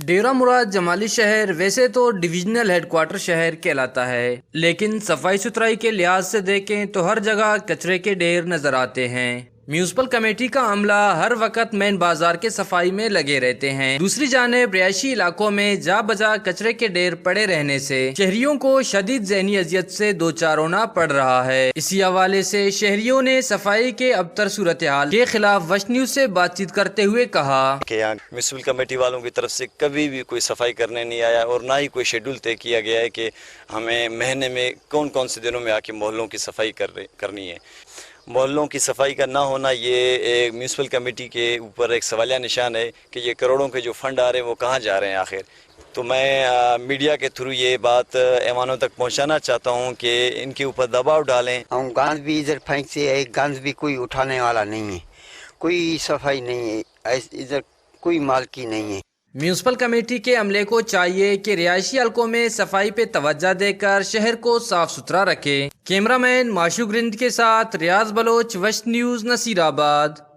ڈیرہ مراد جمالی شہر ویسے تو ڈویژنل ہیڈ کوارٹر شہر کہلاتا ہے، لیکن صفائی ستھرائی کے لحاظ سے دیکھیں تو ہر جگہ کچرے کے ڈھیر نظر آتے ہیں۔ میونسپل کمیٹی کا عملہ ہر وقت مین بازار کے صفائی میں لگے رہتے ہیں۔ دوسری جانب رہائشی علاقوں میں جا بجا کچرے کے ڈھیر پڑے رہنے سے شہریوں کو شدید ذہنی اذیت سے دوچار ہونا پڑ رہا ہے۔ اسی حوالے سے شہریوں نے صفائی کے ابتر صورتحال کے خلاف وش نیوز سے بات چیت کرتے ہوئے کہا کہ یہاں میونسپل کمیٹی والوں کی طرف سے کبھی بھی کوئی صفائی کرنے نہیں آیا، اور نہ ہی کوئی شیڈول طے کیا گیا ہے کہ ہمیں مہینے میں کون کون سے دنوں میں آ کے محلوں کی صفائی کرنی ہے۔ محلوں کی صفائی کا نہ ہونا یہ ایک میونسپل کمیٹی کے اوپر ایک سوالیہ نشان ہے کہ یہ کروڑوں کے جو فنڈ آ رہے ہیں وہ کہاں جا رہے ہیں آخر۔ تو میں میڈیا کے تھرو یہ بات ایوانوں تک پہنچانا چاہتا ہوں کہ ان کے اوپر دباؤ ڈالیں۔ ہم گاند بھی ادھر پھینکتے ہیں، گاند بھی کوئی اٹھانے والا نہیں ہے، کوئی صفائی نہیں ہے، ادھر کوئی مالکی نہیں ہے۔ میونسپل کمیٹی کے عملے کو چاہیے کہ رہائشی حلقوں میں صفائی پہ توجہ دے کر شہر کو صاف ستھرا رکھے۔ کیمرہ مین معشوق رند کے ساتھ ریاض بلوچ، وش نیوز، نصیر آباد۔